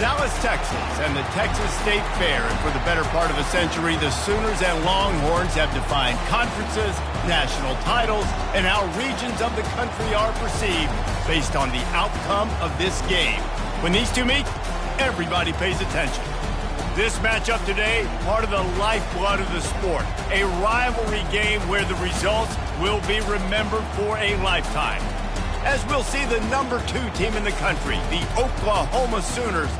Dallas, Texas, and the Texas State Fair. And for the better part of a century, the Sooners and Longhorns have defined conferences, national titles, and how regions of the country are perceived based on the outcome of this game. When these two meet, everybody pays attention. This matchup today, part of the lifeblood of the sport. A rivalry game where the results will be remembered for a lifetime. As we'll see the #2 team in the country, the Oklahoma Sooners,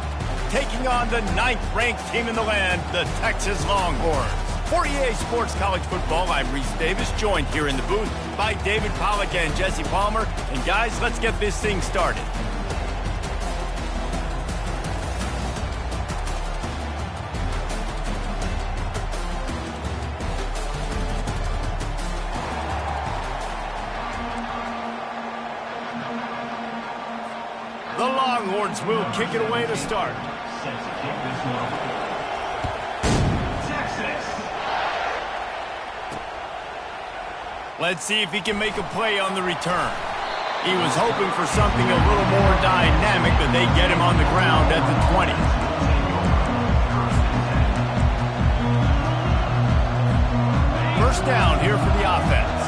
taking on the 9th-ranked team in the land, the Texas Longhorns. For EA Sports College Football, I'm Reese Davis, joined here in the booth by David Pollack and Jesse Palmer. And guys, let's get this thing started. The Longhorns will kick it away to start. Let's see if he can make a play on the return. He was hoping for something a little more dynamic, but they get him on the ground at the 20. First down here for the offense.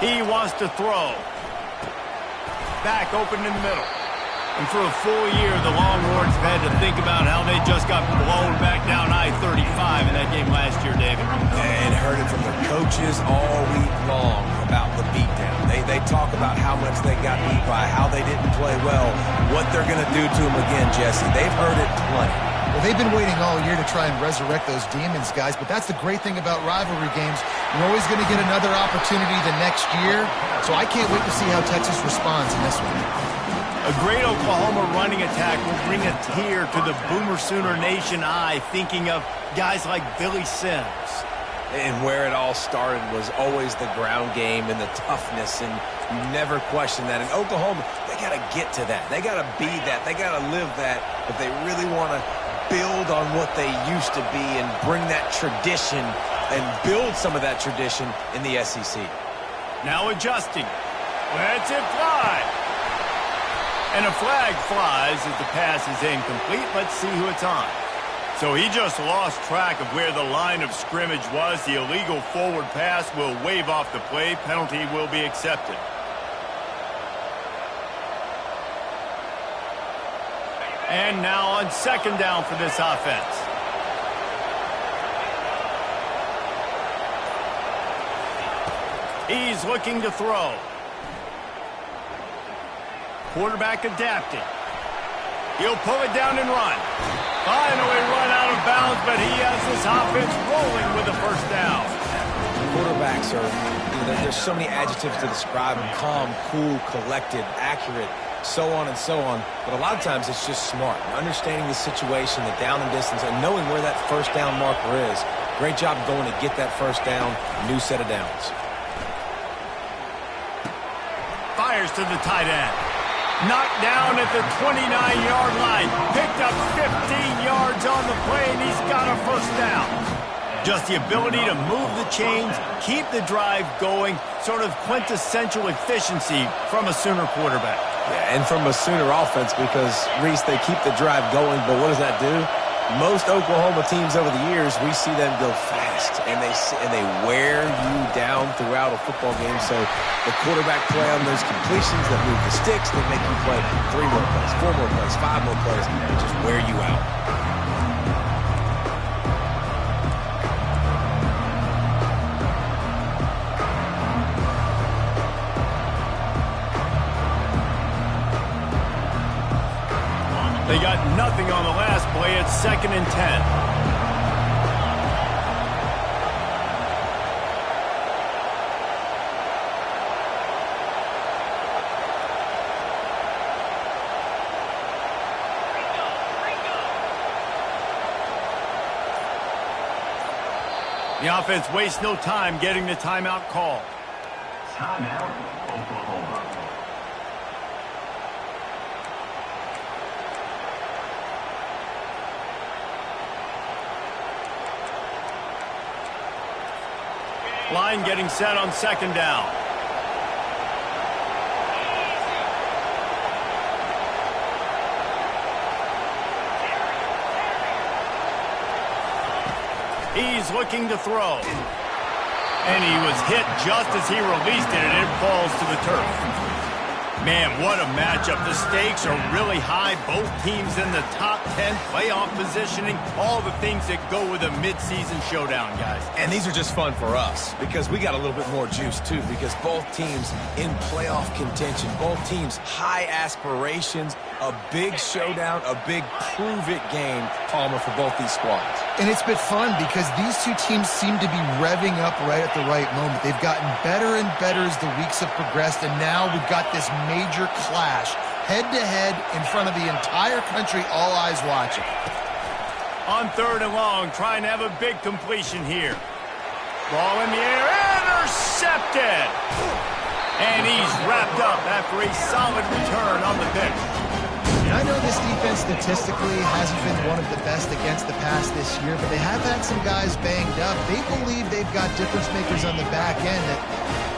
He wants to throw. Back open in the middle. And for a full year, the Longhorns have had to think about how they just got blown back down I-35 in that game last year, David. And heard it from their coaches all week long about the beatdown. They talk about how much they got beat by, how they didn't play well, what they're going to do to them again, Jesse. They've heard it plenty. Well, they've been waiting all year to try and resurrect those demons, guys, but that's the great thing about rivalry games. You're always going to get another opportunity the next year, so I can't wait to see how Texas responds in this one. A great Oklahoma running attack will bring a tear to the Boomer Sooner Nation eye, thinking of guys like Billy Sims. And where it all started was always the ground game and the toughness, and you never question that. In Oklahoma, they got to get to that. They got to be that. They got to live that if they really want to build on what they used to be and bring that tradition and build some of that tradition in the SEC. Now adjusting. Lets it fly. And a flag flies as the pass is incomplete. Let's see who it's on. So he just lost track of where the line of scrimmage was. The illegal forward pass will wave off the play. Penalty will be accepted. And now on second down for this offense. He's looking to throw. Quarterback adapting. He'll pull it down and run. Finally run out of bounds, but he has this offense rolling with a first down. Quarterbacks there's so many adjectives to describe them: calm, cool, collected, accurate, so on and so on. But a lot of times it's just smart. Understanding the situation, the down and distance, and knowing where that first down marker is. Great job going to get that first down, new set of downs. Fires to the tight end. Knocked down at the 29-yard line. Picked up 15 yards on the play, and he's got a first down. Just the ability to move the chains, keep the drive going, sort of quintessential efficiency from a Sooner quarterback. Yeah, and from a Sooner offense, because, Reese, they keep the drive going, but what does that do? Most Oklahoma teams over the years, we see them go fast, and they wear you down throughout a football game. So the quarterback play on those completions that move the sticks, that make you play 3 more plays, 4 more plays, 5 more plays, and just wear you out. They got nothing on the last play. It's 2nd and 10. The offense wastes no time getting the timeout call. Timeout, Oklahoma. Line getting set on 2nd down. He's looking to throw. And he was hit just as he released it, and it falls to the turf. Man, what a matchup. The stakes are really high. Both teams in the top 10, playoff positioning, all the things that go with a midseason showdown, guys. And these are just fun for us because we got a little bit more juice, too, because both teams in playoff contention, both teams high aspirations, a big showdown, a big prove-it game, Palmer, for both these squads. And it's been fun because these two teams seem to be revving up right at the right moment. They've gotten better and better as the weeks have progressed, and now we've got this major clash, head-to-head in front of the entire country, all eyes watching. On 3rd and long, trying to have a big completion here. Ball in the air, intercepted! And he's wrapped up after a solid return on the pick. And I know this defense statistically hasn't been one of the best against the pass this year, but they have had some guys banged up. They believe they've got difference makers on the back end that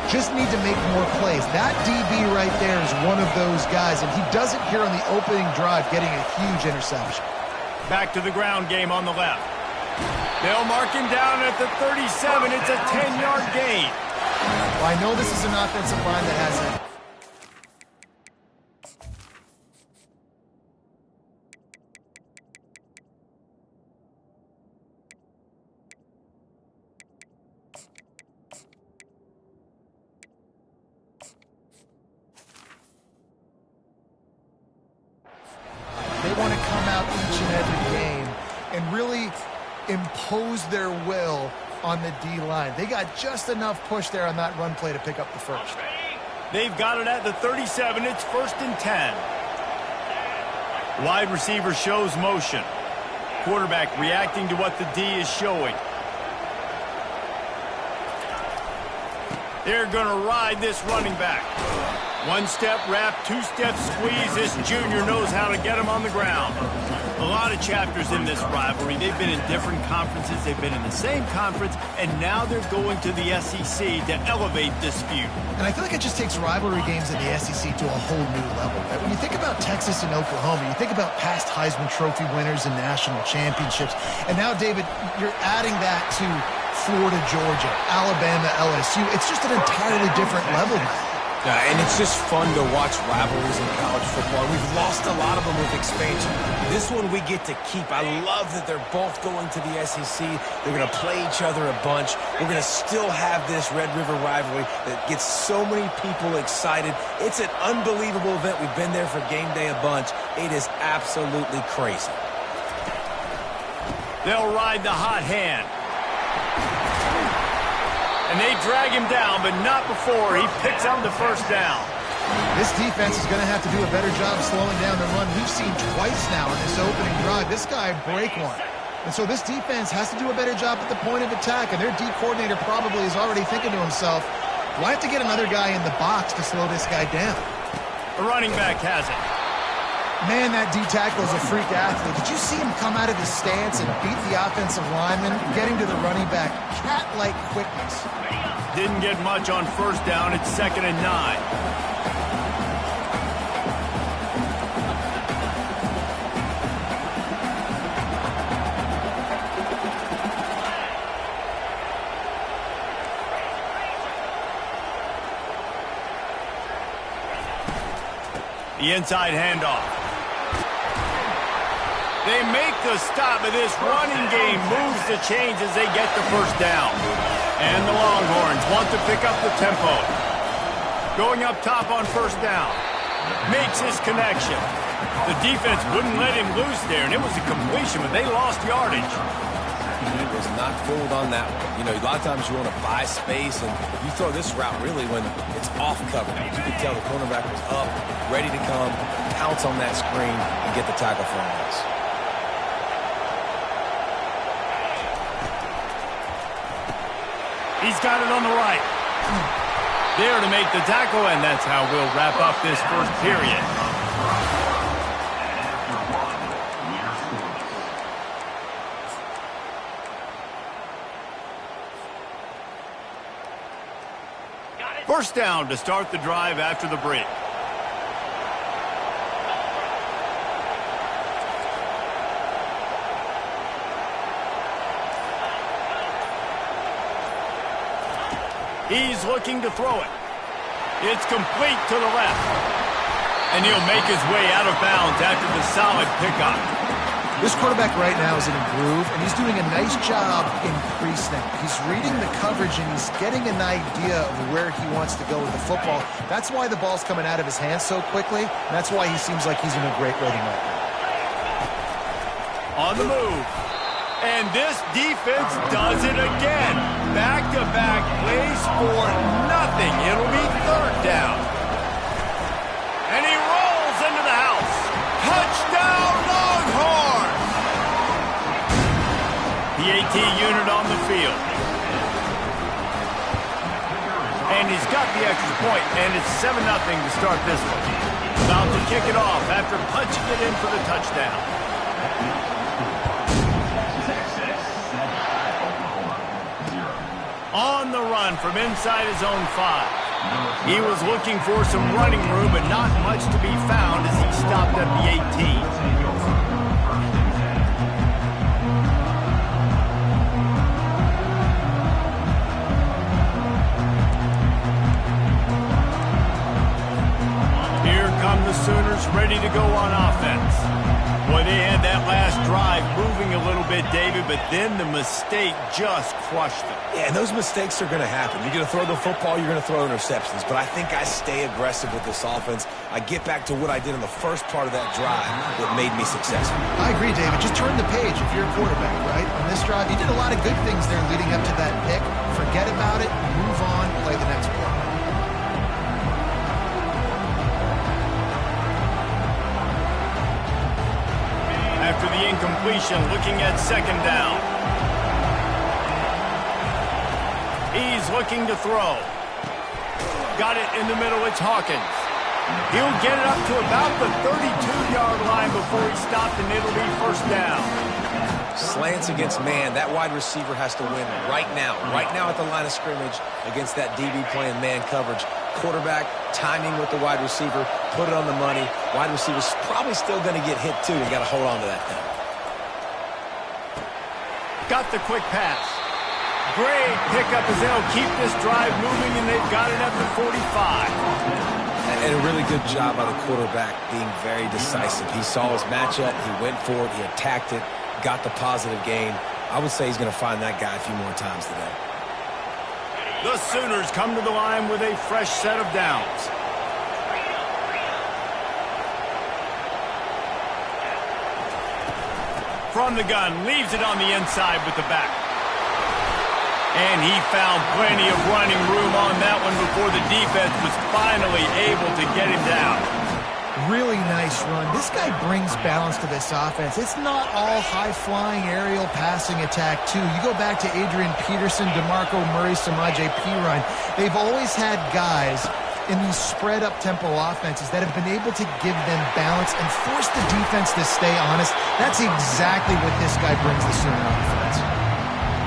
just need to make more plays. That DB right there is one of those guys, and he does it here on the opening drive, getting a huge interception. Back to the ground game on the left. They'll mark him down at the 37. It's a 10-yard gain. Well, I know this is an offensive line that has a want to come out each and every game and really impose their will on the D-line. They got just enough push there on that run play to pick up the first. They've got it at the 37. It's 1st and 10. Wide receiver shows motion. Quarterback reacting to what the D is showing. They're going to ride this running back. One-step wrap, two-step squeeze. This junior knows how to get him on the ground. A lot of chapters in this rivalry. They've been in different conferences. They've been in the same conference. And now they're going to the SEC to elevate this feud. And I feel like it just takes rivalry games in the SEC to a whole new level. Right? When you think about Texas and Oklahoma, you think about past Heisman Trophy winners and national championships. And now, David, you're adding that to Florida, Georgia, Alabama, LSU. It's just an entirely different level now. And it's just fun to watch rivalries in college football. We've lost a lot of them with expansion. This one we get to keep. I love that they're both going to the SEC. They're going to play each other a bunch. We're going to still have this Red River rivalry that gets so many people excited. It's an unbelievable event. We've been there for game day a bunch. It is absolutely crazy. They'll ride the hot hand. And they drag him down, but not before he picks up the first down. This defense is going to have to do a better job slowing down the run. We've seen twice now in this opening drive this guy break one. And so this defense has to do a better job at the point of attack, and their D coordinator probably is already thinking to himself, do I have to get another guy in the box to slow this guy down? The running back has it. Man, that D tackle is a freak athlete. Did you see him come out of his stance and beat the offensive lineman, getting to the running back? Cat-like quickness. Didn't get much on first down. It's 2nd and 9. The inside handoff. They make the stop, but this running game moves the chains as they get the first down. And the Longhorns want to pick up the tempo. Going up top on first down. Makes his connection. The defense wouldn't let him loose there, and it was a completion, but they lost yardage. He was not fooled on that one. You know, a lot of times you want to buy space, and you throw this route really when it's off coverage. You could tell the cornerback was up, ready to come, pounce on that screen, and get the tackle for a loss. He's got it on the right. There to make the tackle, and that's how we'll wrap up this first period. First down to start the drive after the break. He's looking to throw it. It's complete to the left. And he'll make his way out of bounds after the solid pickup. This quarterback right now is in a groove, and he's doing a nice job in pre-snap. He's reading the coverage, and he's getting an idea of where he wants to go with the football. That's why the ball's coming out of his hands so quickly, and that's why he seems like he's in a great rhythm right now. On the move. And this defense does it again. Back-to-back plays for nothing. It'll be third down. And he rolls into the house. Touchdown, Longhorn! The AT unit on the field. And he's got the extra point, and it's 7-0 to start this one. About to kick it off after punching it in for the touchdown. On the run from inside his own 5. He was looking for some running room, but not much to be found as he stopped at the 18. Here come the Sooners ready to go on offense. Boy, they had that last drive moving a little bit, David, but then the mistake just crushed them. Yeah, and those mistakes are going to happen. You're going to throw the football, you're going to throw interceptions. But I think I stay aggressive with this offense. I get back to what I did in the first part of that drive that made me successful. I agree, David. Just turn the page if you're a quarterback, right? On this drive, you did a lot of good things there leading up to that pick. Forget about it, move on, play the next play. After the incompletion, looking at second down. He's looking to throw. Got it in the middle, it's Hawkins. He'll get it up to about the 32-yard line before he stopped, and it'll be first down. Slants against man, that wide receiver has to win right now at the line of scrimmage against that DB playing man coverage. Quarterback, timing with the wide receiver, put it on the money. Wide receiver's probably still going to get hit too. You got to hold on to that thing. Got the quick pass. Great pickup as they'll keep this drive moving, and they've got it up to 45. And a really good job by the quarterback being very decisive. He saw his matchup, he went for it, he attacked it, got the positive gain. I would say he's going to find that guy a few more times today. The Sooners come to the line with a fresh set of downs. From the gun, leaves it on the inside with the back. And he found plenty of running room on that one before the defense was finally able to get him down. Really nice run. This guy brings balance to this offense. It's not all high-flying aerial passing attack, too. You go back to Adrian Peterson, DeMarco Murray, Samaje Perine. They've always had guys in these spread-up tempo offenses that have been able to give them balance and force the defense to stay honest. That's exactly what this guy brings the Sooner offense.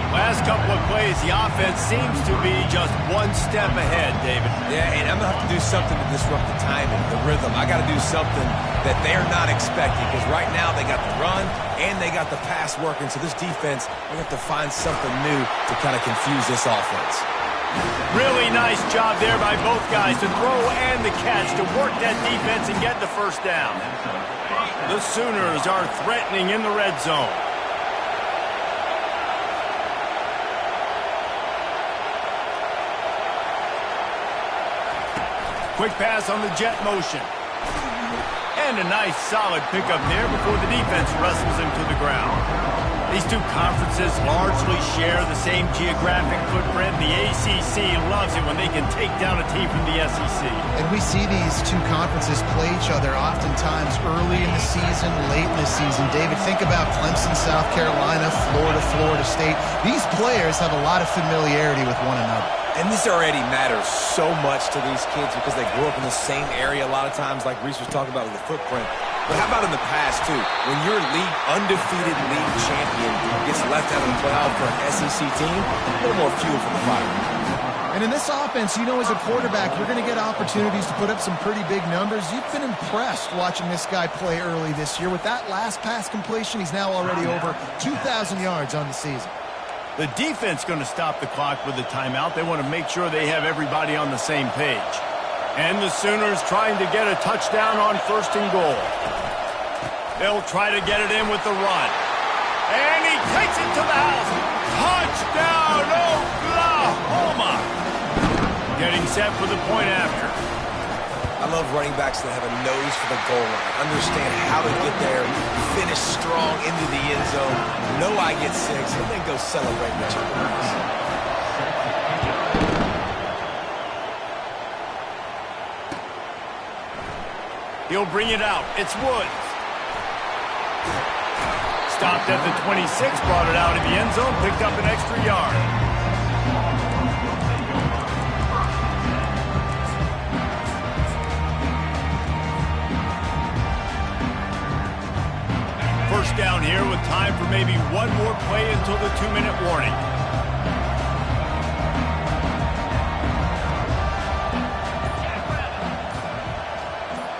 Last couple of plays, the offense seems to be just one step ahead, David. Yeah, and I'm going to have to do something to disrupt the timing, the rhythm. I got to do something that they're not expecting, because right now they got the run and they got the pass working. So this defense, we have to find something new to kind of confuse this offense. Really nice job there by both guys to throw and the catch to work that defense and get the first down. The Sooners are threatening in the red zone. Quick pass on the jet motion. And a nice solid pickup there before the defense wrestles him to the ground. These two conferences largely share the same geographic footprint. The ACC loves it when they can take down a team from the SEC. And we see these two conferences play each other oftentimes early in the season, late in the season. David, think about Clemson, South Carolina, Florida, Florida State. These players have a lot of familiarity with one another. And this already matters so much to these kids because they grew up in the same area a lot of times, like Reese was talking about with the footprint. But how about in the past, too? When your undefeated league champion gets left out of the playoff for an SEC team, a little more fuel for the fire. And in this offense, you know, as a quarterback, you're going to get opportunities to put up some pretty big numbers. You've been impressed watching this guy play early this year. With that last pass completion, he's now already over 2,000 yards on the season. The defense going to stop the clock with a timeout. They want to make sure they have everybody on the same page. And the Sooners trying to get a touchdown on 1st and goal. They'll try to get it in with the run. And he takes it to the house. Touchdown, Oklahoma! Getting set for the point after. I love running backs that have a nose for the goal line. Understand how to get there, finish strong into the end zone, know I get 6, and then go celebrate with your boys. He'll bring it out. It's Woods. Stopped at the 26, brought it out of the end zone, picked up an extra yard. First down here with time for maybe one more play until the 2-minute warning.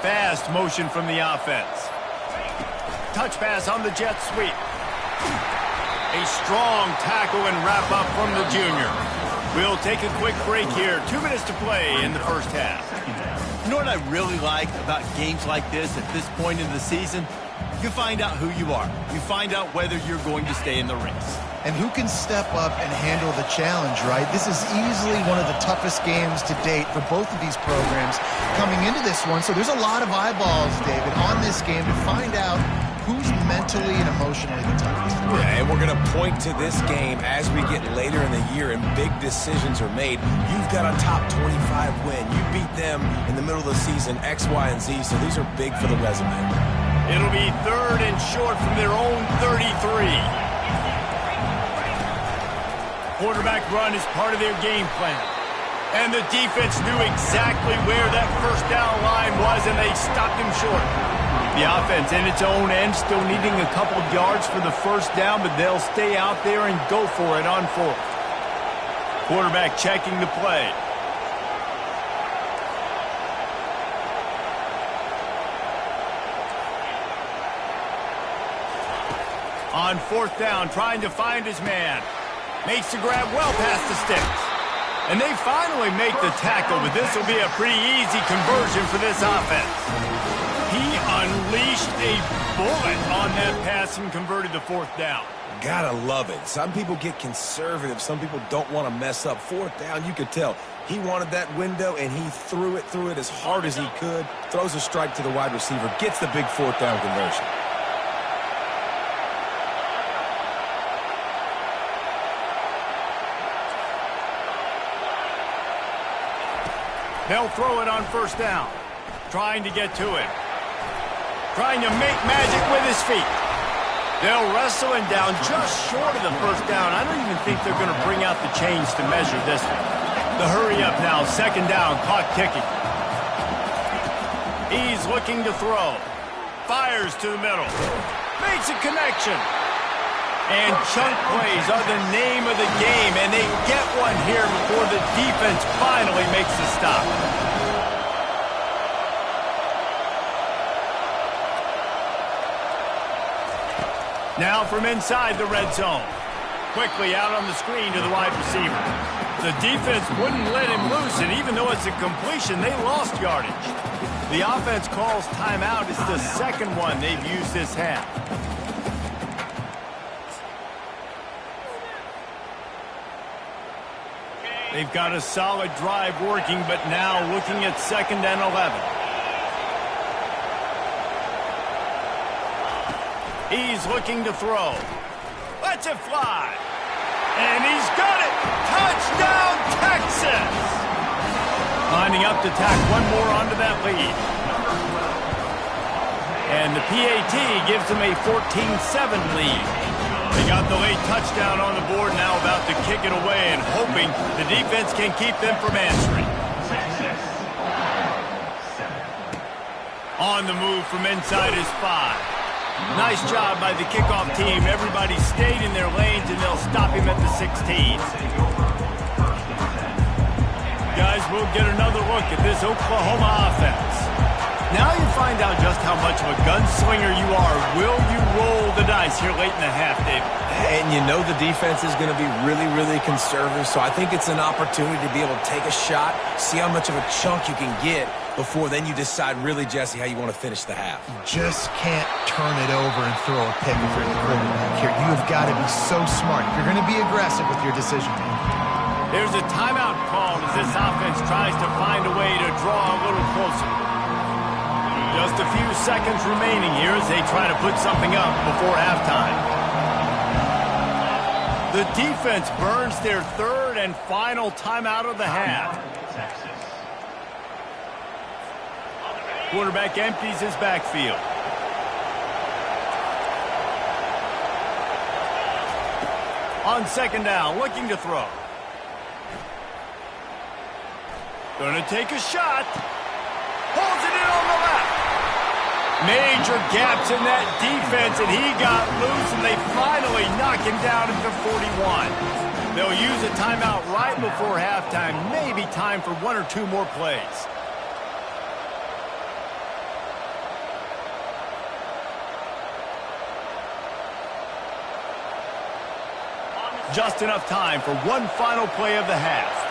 Fast motion from the offense. Touch pass on the jet sweep. A strong tackle and wrap up from the junior. We'll take a quick break here. 2 minutes to play in the first half. You know what I really like about games like this at this point in the season? You find out who you are. You find out whether you're going to stay in the race. And who can step up and handle the challenge, right? This is easily one of the toughest games to date for both of these programs coming into this one. So there's a lot of eyeballs, David, on this game to find out who's mentally and emotionally the toughest. Yeah, and we're going to point to this game as we get later in the year and big decisions are made. You've got a top 25 win. You beat them in the middle of the season, X, Y, and Z, so these are big for the resume. It'll be 3rd and short from their own 33. Quarterback run is part of their game plan. And the defense knew exactly where that first down line was, and they stopped him short. The offense in its own end still needing a couple of yards for the first down, but they'll stay out there and go for it on 4th. Quarterback checking the play. On 4th down, trying to find his man. Makes the grab well past the sticks. And they finally make the tackle, but this will be a pretty easy conversion for this offense. He unleashed a bullet on that pass and converted the 4th down. Gotta love it. Some people get conservative. Some people don't want to mess up. 4th down, you could tell. He wanted that window, and he threw it as hard as he could. Throws a strike to the wide receiver. Gets the big 4th down conversion. They'll throw it on 1st down. Trying to get to him. Trying to make magic with his feet. They'll wrestle him down just short of the 1st down. I don't even think they're going to bring out the chains to measure this one. The hurry up now, 2nd down, clock ticking. He's looking to throw. Fires to the middle. Makes a connection. And chunk plays are the name of the game, and they get one here before the defense finally makes the stop. Now from inside the red zone. Quickly out on the screen to the wide receiver. The defense wouldn't let him loose, and even though it's a completion, they lost yardage. The offense calls timeout. It's the 2nd one they've used this half. They've got a solid drive working, but now looking at 2nd and 11. He's looking to throw. Lets it fly. And he's got it. Touchdown, Texas! Lining up to tack one more onto that lead. And the PAT gives them a 14-7 lead. They got the late touchdown on the board, now about to kick it away and hoping the defense can keep them from answering. On the move from inside his 5. Nice job by the kickoff team. Everybody stayed in their lanes, and they'll stop him at the 16. Guys, we'll get another look at this Oklahoma offense. Now you find out just how much of a gunslinger you are. Will you roll the dice here late in the half, David? And you know the defense is going to be really, really conservative, so I think it's an opportunity to be able to take a shot, see how much of a chunk you can get before then you decide really, Jesse, how you want to finish the half. You just can't turn it over and throw a pick if you're the quarterback here. You have got to be so smart. You're going to be aggressive with your decision. There's a timeout called as this offense tries to find a way to draw a little closer. Just a few seconds remaining here as they try to put something up before halftime. The defense burns their third and final timeout of the half. Quarterback empties his backfield. On second down, looking to throw. Gonna take a shot. Holds it in on the left. Major gaps in that defense, and he got loose, and they finally knock him down at the 41. They'll use a timeout right before halftime. Maybe time for one or two more plays. Just enough time for one final play of the half.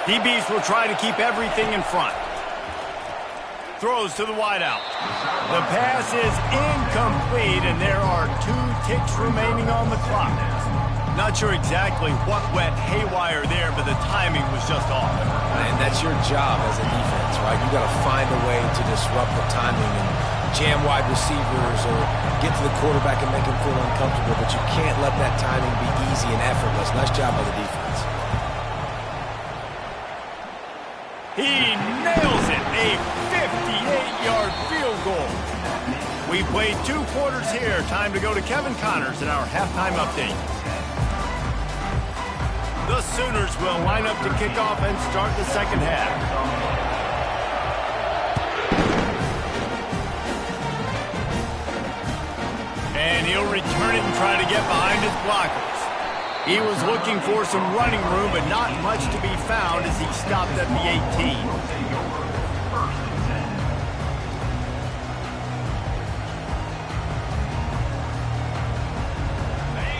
DBs will try to keep everything in front. Throws to the wideout. The pass is incomplete, and there are 2 ticks remaining on the clock. Not sure exactly what went haywire there, but the timing was just off. And that's your job as a defense, right? You got to find a way to disrupt the timing and jam wide receivers or get to the quarterback and make him feel uncomfortable, but you can't let that timing be easy and effortless. Nice job by the defense. He nails it, a 58-yard field goal. We played 2 quarters here. Time to go to Kevin Connors in our halftime update. The Sooners will line up to kick off and start the second half. And he'll return it and try to get behind his blockers. He was looking for some running room, but not much to be found as he stopped at the 18.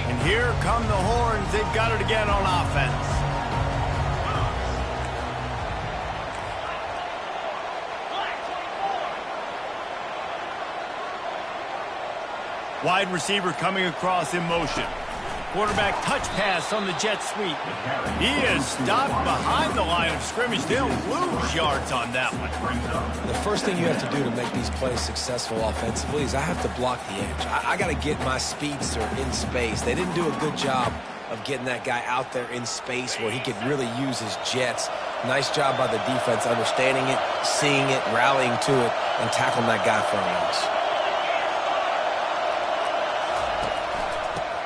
And here come the horns. They've got it again on offense. Wide receiver coming across in motion. Quarterback touch pass on the jet sweep. He is stopped behind the line of scrimmage. They'll lose yards on that one. The first thing you have to do to make these plays successful offensively is I have to block the edge. I got to get my speedster in space. They didn't do a good job of getting that guy out there in space where he could really use his jets. Nice job by the defense understanding it, seeing it, rallying to it, and tackling that guy for a loss.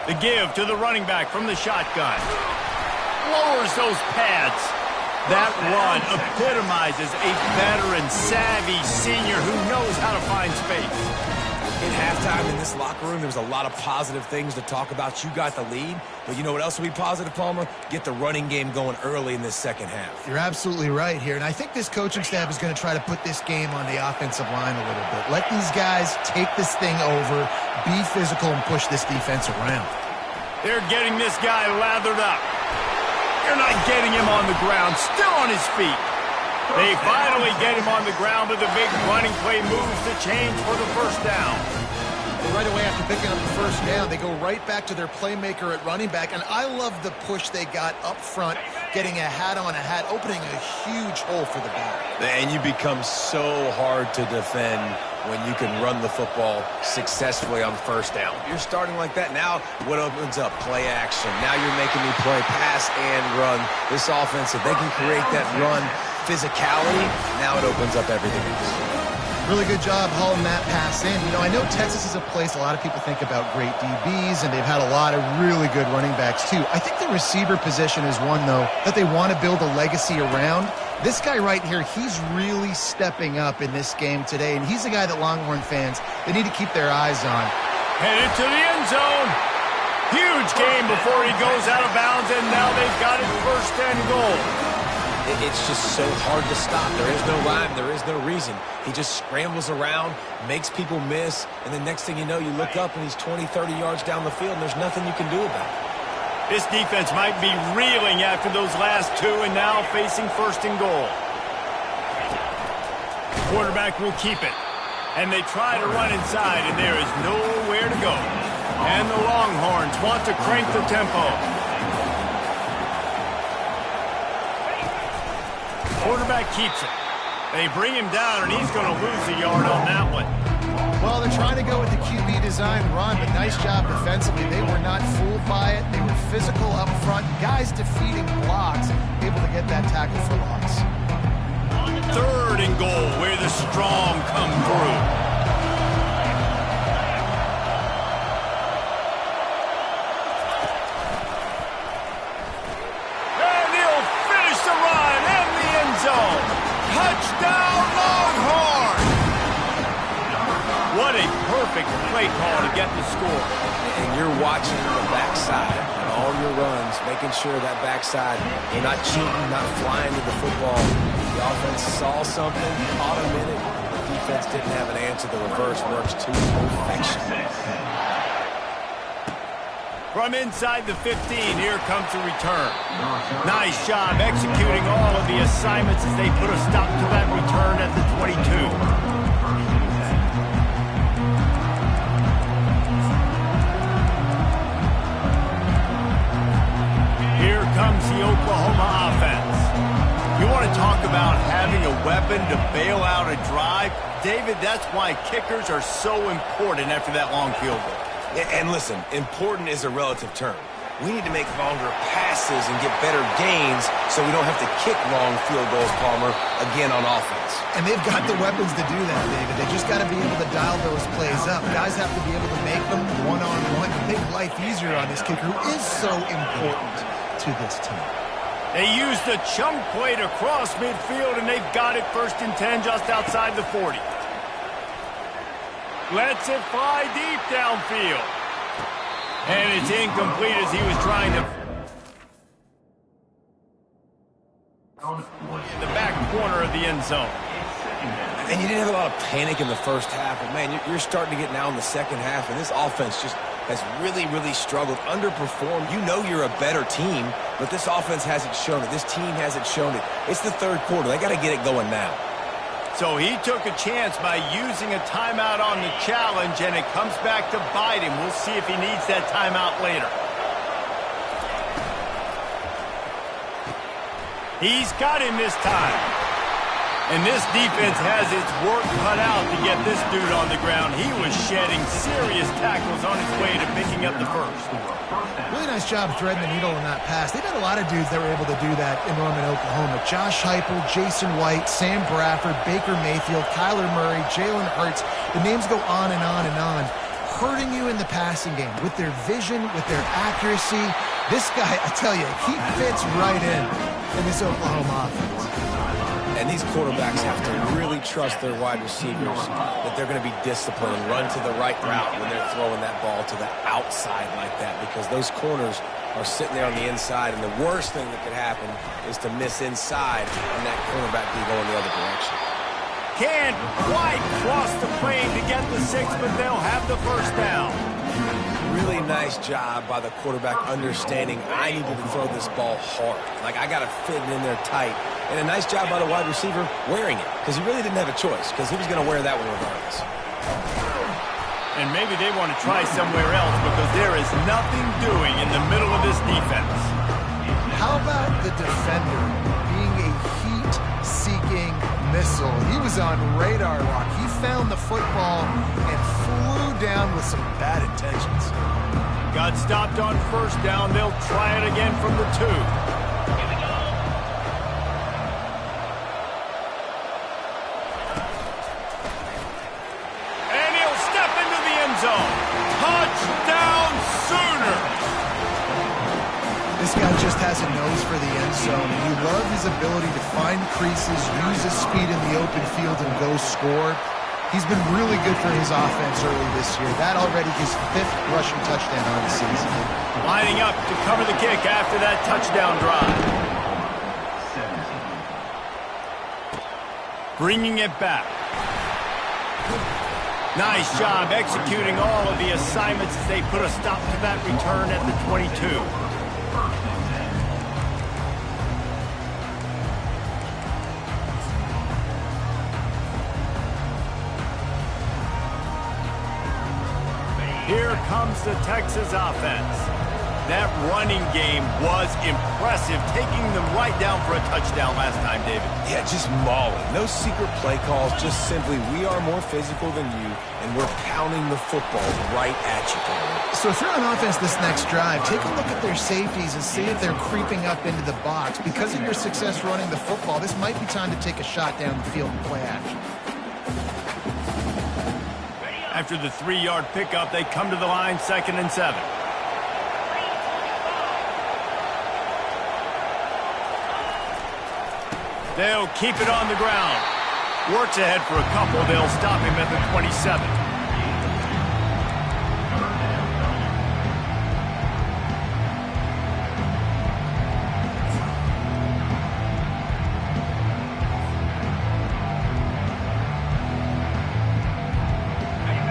The give to the running back from the shotgun. Lowers those pads. That run epitomizes a veteran, savvy senior who knows how to find space. In halftime in this locker room, there was a lot of positive things to talk about. You got the lead, but you know what else will be positive, Palmer? Get the running game going early in this second half. You're absolutely right here, and I think this coaching staff is going to try to put this game on the offensive line a little bit. Let these guys take this thing over, be physical, and push this defense around. They're getting this guy lathered up. They're not getting him on the ground, still on his feet. They finally get him on the ground with a big running play moves the change for the first down. Right away after picking up the first down, they go right back to their playmaker at running back, and I love the push they got up front, getting a hat on a hat, opening a huge hole for the back. And you become so hard to defend when you can run the football successfully on first down. You're starting like that. Now what opens up? Play action. Now you're making me play pass and run. This offense, if they can create that run physicality, now it opens up everything else. Really good job hauling that pass in. You know, I know Texas is a place a lot of people think about great DBs, and they've had a lot of really good running backs too. I think the receiver position is one, though, that they want to build a legacy around. This guy right here, he's really stepping up in this game today, and he's the guy that Longhorn fans, they need to keep their eyes on. Headed to the end zone. Huge game before he goes out of bounds, and now they've got it 1st and goal. It's just so hard to stop. There is no rhyme. There is no reason. He just scrambles around, makes people miss, and the next thing you know, you look up and he's 20, 30 yards down the field, and there's nothing you can do about it. This defense might be reeling after those last 2 and now facing 1st and goal. Quarterback will keep it. And they try to run inside, and there is nowhere to go. And the Longhorns want to crank the tempo. Quarterback keeps it. They bring him down, and he's going to lose a yard on that one. Well, they're trying to go with the QB design run, but nice job defensively. They were not fooled by it. They were physical up front. Guys defeating blocks, able to get that tackle for loss. 3rd and goal, where the strong come through. And he'll finish the run in the end zone. Touchdown, Longhorn! What a perfect play call to get the score. And you're watching the backside on all your runs, making sure that backside, you're not cheating, not flying to the football. The offense saw something, caught him in it. The defense didn't have an answer. The reverse works to perfection. From inside the 15, here comes the return. Nice job executing all of the assignments as they put a stop to that return at the 22. Here comes the Oklahoma offense. You want to talk about having a weapon to bail out a drive? David, that's why kickers are so important after that long field goal. And listen, important is a relative term. We need to make longer passes and get better gains so we don't have to kick long field goals, Palmer, again on offense. And they've got the weapons to do that, David. They just got to be able to dial those plays up. Guys have to be able to make them one-on-one to make life easier on this kicker, who is so important to this team. They used the chunk play to cross midfield, and they've got it 1st and 10 just outside the 40. Lets it fly deep downfield. And it's incomplete as he was trying to... in the back corner of the end zone. And you didn't have a lot of panic in the first half, but, man, you're starting to get now in the second half, and this offense just has really, really struggled, underperformed. You know you're a better team, but this offense hasn't shown it. This team hasn't shown it. It's the 3rd quarter. They got to get it going now. So he took a chance by using a timeout on the challenge, and it comes back to bite him. We'll see if he needs that timeout later. He's got him this time. And this defense has its work cut out to get this dude on the ground. He was shedding serious tackles on his way to picking up the first. Really nice job threading the needle on that pass. They've had a lot of dudes that were able to do that in Norman, Oklahoma. Josh Heupel, Jason White, Sam Bradford, Baker Mayfield, Kyler Murray, Jalen Hurts. The names go on and on and on. Hurting you in the passing game with their vision, with their accuracy. This guy, I tell you, he fits right in this Oklahoma offense. And these quarterbacks have to really trust their wide receivers that they're going to be disciplined and run to the right route when they're throwing that ball to the outside like that, because those corners are sitting there on the inside, and the worst thing that could happen is to miss inside and that cornerback be going the other direction. Can't quite cross the plane to get the 6, but they'll have the first down. Really nice job by the quarterback understanding I need to throw this ball hard. Like, I got to fit it in there tight. And a nice job by the wide receiver wearing it, because he really didn't have a choice, because he was going to wear that one regardless. And maybe they want to try somewhere else, because there is nothing doing in the middle of this defense. How about the defender being a heat-seeking missile? He was on radar lock. He found the football and flew down with some bad intentions. Got stopped on first down. They'll try it again from the 2. And he'll step into the end zone. Touchdown, Sooners! This guy just has a nose for the end zone, and you love his ability to find creases, use his speed in the open field, and go score. He's been really good for his offense early this year. That already his 5th rushing touchdown on the season. Lining up to cover the kick after that touchdown drive. Bringing it back. Nice job executing all of the assignments as they put a stop to that return at the 22. Here comes the Texas offense. That running game was impressive, taking them right down for a touchdown last time, David. Yeah, just mauling. No secret play calls, just simply we are more physical than you, and we're pounding the football right at you, Cameron. So if you're on offense this next drive, take a look at their safeties and see if they're creeping up into the box. Because of your success running the football, this might be time to take a shot down the field and play action. After the 3-yard pickup, they come to the line, 2nd and 7. They'll keep it on the ground. Works ahead for a couple. They'll stop him at the 27.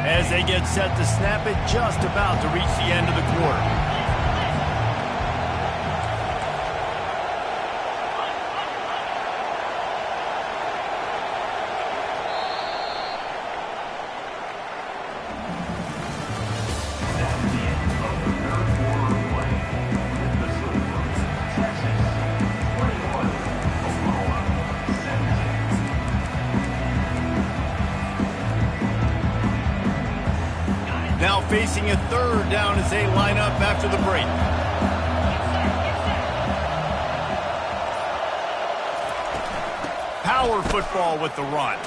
As they get set to snap it, just about to reach the end of the quarter. Now facing a 3rd down as they line up after the break. Power football with the run.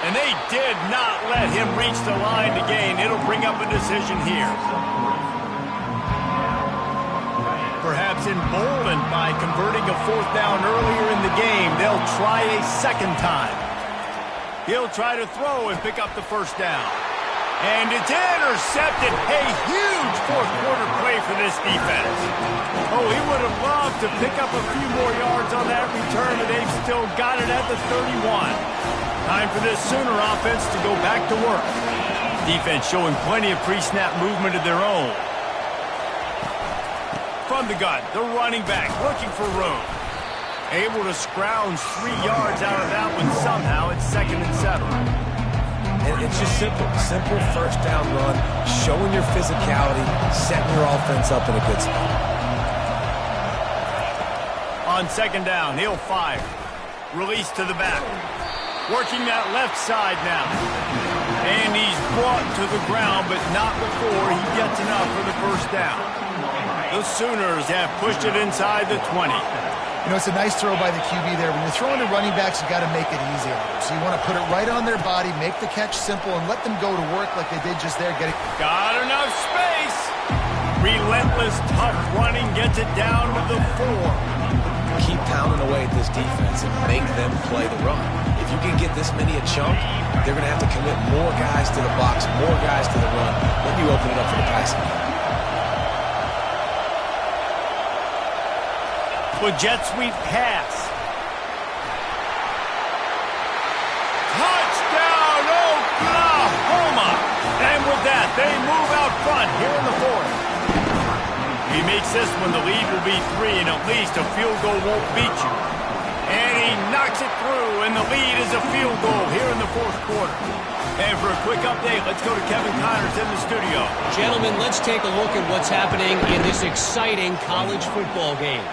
And they did not let him reach the line to gain. It'll bring up a decision here. Perhaps emboldened by converting a 4th down earlier in the game, they'll try a 2nd time. He'll try to throw and pick up the 1st down. And it's intercepted. A huge 4th-quarter play for this defense. Oh, he would have loved to pick up a few more yards on that return, but they've still got it at the 31. Time for this Sooner offense to go back to work. Defense showing plenty of pre-snap movement of their own. From the gun, the running back looking for room. Able to scrounge 3 yards out of that one somehow. It's 2nd and 7. And it's just simple 1st down run, showing your physicality, setting your offense up in a good spot. On 2nd down, he'll fire. Release to the back. Working that left side now. And he's brought to the ground, but not before he gets enough for the 1st down. The Sooners have pushed it inside the 20. You know, it's a nice throw by the QB there. When you're throwing to running backs, you got to make it easy on them. So you want to put it right on their body, make the catch simple, and let them go to work like they did just there. Got enough space. Relentless, tough running gets it down to the 4. Keep pounding away at this defense and make them play the run. If you can get this many a chunk, they're going to have to commit more guys to the box, more guys to the run. Then you open it up for the passing game. With jet sweep pass. Touchdown, Oklahoma! And with that, they move out front here in the 4th. He makes this one, the lead will be 3, and at least a field goal won't beat you. And he knocks it through, and the lead is a field goal here in the 4th quarter. And for a quick update, let's go to Kevin Connors in the studio. Gentlemen, let's take a look at what's happening in this exciting college football game.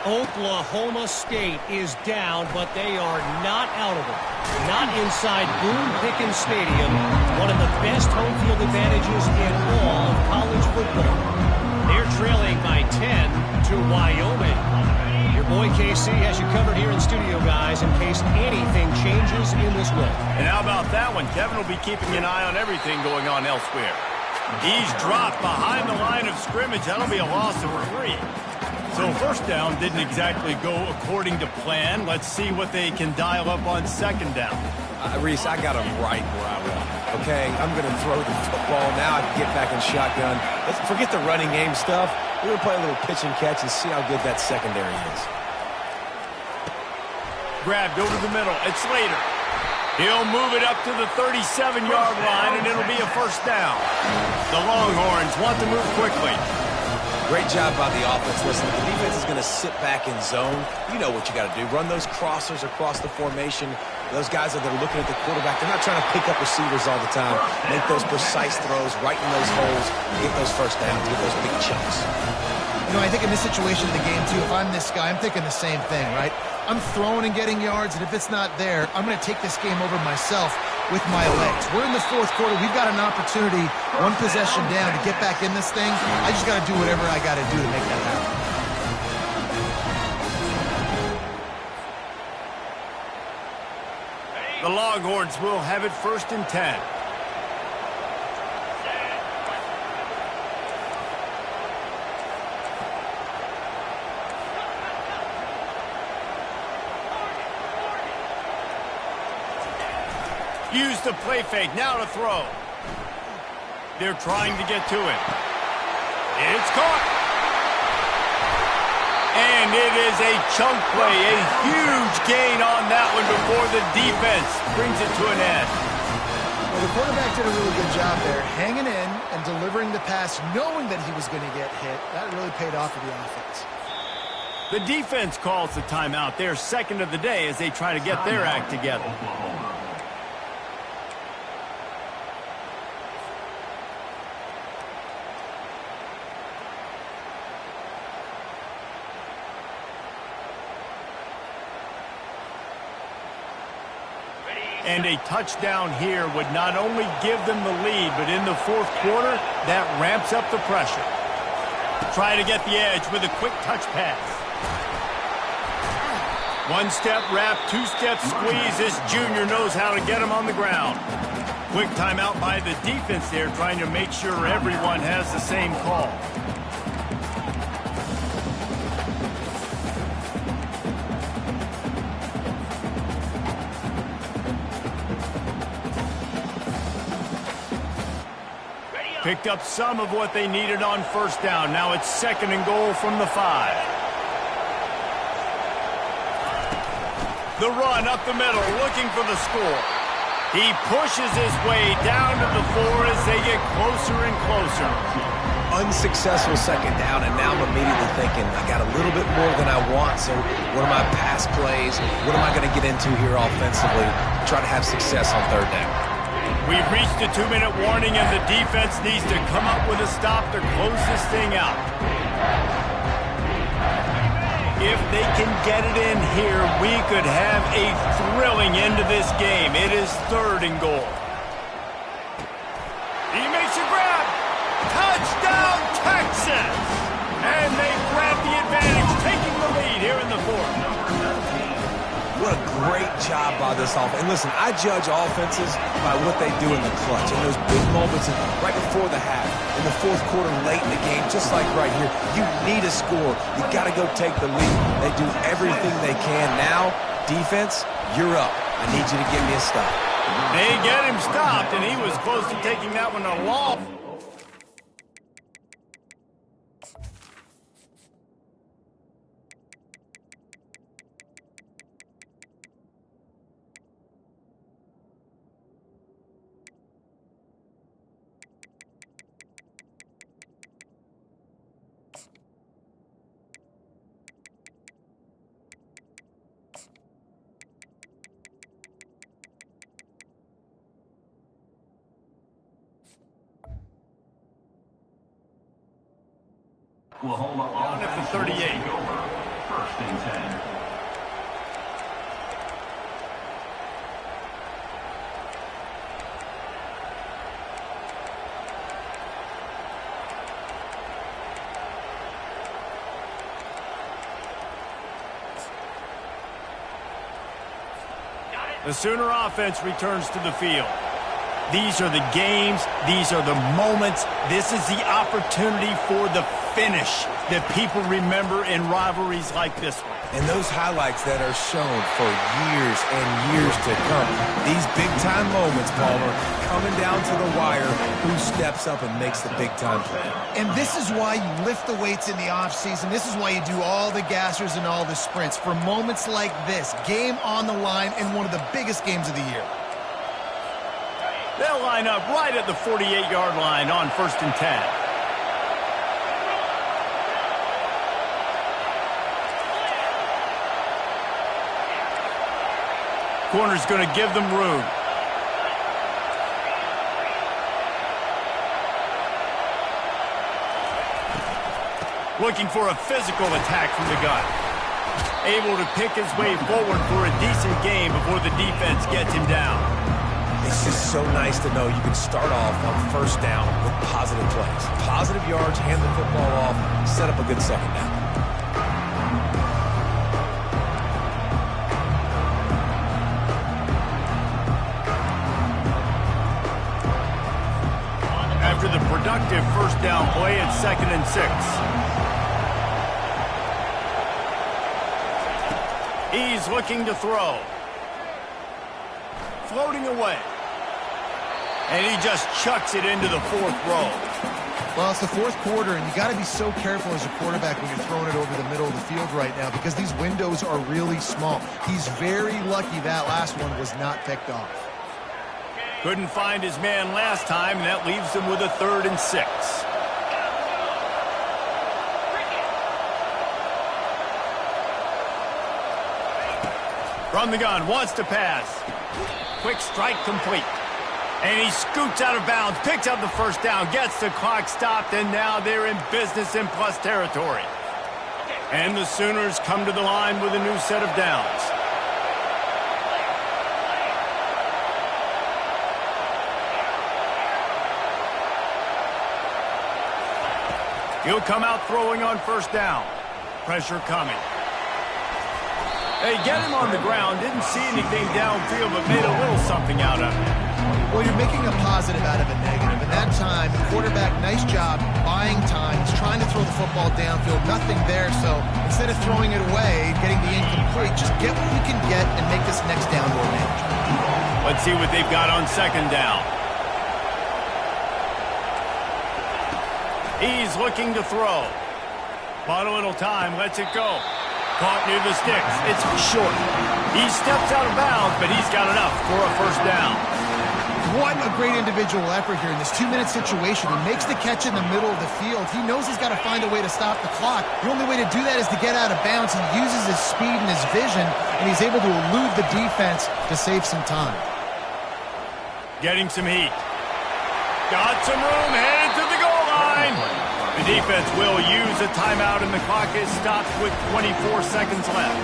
Oklahoma State is down, but they are not out of it. Not inside Boone Pickens Stadium, one of the best home field advantages in all of college football. They're trailing by 10 to Wyoming. Your boy KC has you covered here in studio, guys, in case anything changes in this one. And how about that one? Kevin will be keeping an eye on everything going on elsewhere. He's dropped behind the line of scrimmage. That'll be a loss of 3. So 1st down didn't exactly go according to plan. Let's see what they can dial up on 2nd down. Reese, I got him right where I want him, okay? I'm going to throw the football. Now I can get back in shotgun. Let's forget the running game stuff. We're going to play a little pitch and catch and see how good that secondary is. Grabbed over the middle. It's Slater. He'll move it up to the 37-yard line, and it'll be a first down. The Longhorns want to move quickly. Great job by the offense. Listen, if the defense is going to sit back in zone, you know what you got to do. Run those crossers across the formation. Those guys that are looking at the quarterback, they're not trying to pick up receivers all the time. Make those precise throws, right in those holes, get those first downs, get those big chunks. You know, I think in this situation of the game, too, if I'm this guy, I'm thinking the same thing, right? I'm throwing and getting yards, and if it's not there, I'm going to take this game over myself with my legs. We're in the fourth quarter. We've got an opportunity, one possession down, to get back in this thing. I just got to do whatever I got to do to make that happen. The Longhorns will have it 1st and 10. Use the play fake, now to throw. They're trying to get to it. It's caught. And it is a chunk play, a huge gain on that one before the defense brings it to an end. Well, the quarterback did a really good job there, hanging in and delivering the pass, knowing that he was going to get hit. That really paid off for the offense. The defense calls the timeout. They're second of the day as they try to get their act together. And a touchdown here would not only give them the lead, but in the fourth quarter, that ramps up the pressure. Try to get the edge with a quick touch pass. One-step wrap, two-step squeeze. This junior knows how to get him on the ground. Quick timeout by the defense there, trying to make sure everyone has the same call. Picked up some of what they needed on first down. Now it's 2nd and goal from the 5. The run up the middle, looking for the score. He pushes his way down to the 4 as they get closer and closer. Unsuccessful 2nd down, and now I'm immediately thinking, I got a little bit more than I want, so what are my pass plays? What am I going to get into here offensively to try to have success on 3rd down? We've reached a 2-minute warning, and the defense needs to come up with a stop to close this thing out. If they can get it in here, we could have a thrilling end to this game. It is 3rd and goal. He makes a grab. Touchdown, Texas! And they grab the advantage, taking the lead here in the 4th. What a great job by this offense. And listen, I judge offenses by what they do in the clutch. In those big moments right before the half, in the fourth quarter, late in the game, just like right here, you need a score. You got to go take the lead. They do everything they can. Now, defense, you're up. I need you to give me a stop. They get him stopped, and he was close to taking that one along. Oklahoma On at the 38. 1st and 10. The Sooner offense returns to the field. These are the games. These are the moments. This is the opportunity for the finish that people remember in rivalries like this one. And those highlights that are shown for years and years to come. These big-time moments, Palmer, coming down to the wire, who steps up and makes the big-time play. And this is why you lift the weights in the offseason. This is why you do all the gassers and all the sprints. For moments like this, game on the line in one of the biggest games of the year. They'll line up right at the 48-yard line on 1st and 10. Corner's going to give them room. Looking for a physical attack from the gun. Able to pick his way forward for a decent game before the defense gets him down. It's just so nice to know you can start off on 1st down with positive plays. Positive yards, hand the football off, set up a good 2nd down. After the productive 1st down play, it's 2nd and 6. He's looking to throw. Floating away. And he just chucks it into the 4th row. Well, it's the 4th quarter, and you got to be so careful as a quarterback when you're throwing it over the middle of the field right now because these windows are really small. He's very lucky that last one was not picked off. Couldn't find his man last time, and that leaves him with a 3rd and 6. From the gun, wants to pass. Quick strike complete. And he scoots out of bounds, picks up the 1st down, gets the clock stopped, and now they're in business in plus territory. And the Sooners come to the line with a new set of downs. He'll come out throwing on 1st down. Pressure coming. They get him on the ground. Didn't see anything downfield, but made a little something out of it. Well, you're making a positive out of a negative. And that time, the quarterback, nice job buying time. He's trying to throw the football downfield. Nothing there. So instead of throwing it away, getting the incomplete, just get what you can get and make this next down more manageable. Let's see what they've got on 2nd down. He's looking to throw. Bought a little time, lets it go. Caught near the sticks. It's short. He steps out of bounds, but he's got enough for a 1st down. What a great individual effort here in this 2-minute situation. He makes the catch in the middle of the field. He knows he's got to find a way to stop the clock. The only way to do that is to get out of bounds. He uses his speed and his vision, and he's able to elude the defense to save some time. Getting some heat. Got some room, headed to the goal line. The defense will use a timeout, and the clock is stopped with 24 seconds left.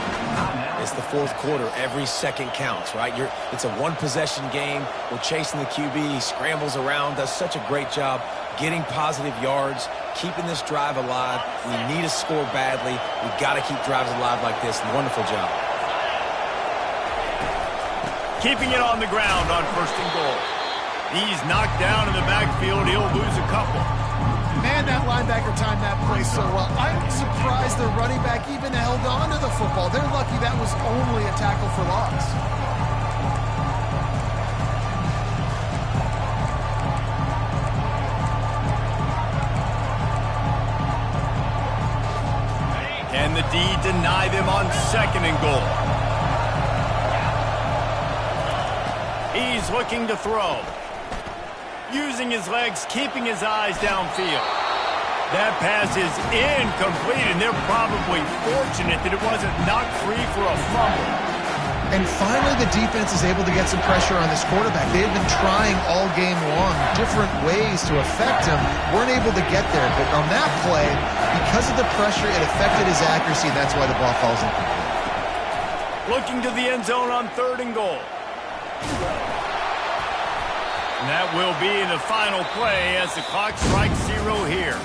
It's the 4th quarter. Every second counts, right? It's a one-possession game. We're chasing the QB. He scrambles around, does such a great job getting positive yards, keeping this drive alive. We need a score badly. We've got to keep drives alive like this. Wonderful job. Keeping it on the ground on 1st and goal. He's knocked down in the backfield. He'll lose a couple. Man, that linebacker timed that play so well. I'm surprised the running back even held on to the football. They're lucky that was only a tackle for loss. Can the D deny them on 2nd and goal? He's looking to throw. Using his legs, keeping his eyes downfield. That pass is incomplete, and they're probably fortunate that it wasn't knocked free for a fumble. And finally, the defense is able to get some pressure on this quarterback. They've been trying all game long, different ways to affect him. Weren't able to get there, but on that play, because of the pressure, it affected his accuracy, and that's why the ball falls incomplete. Looking to the end zone on 3rd and goal. And that will be the final play as the clock strikes 0 here.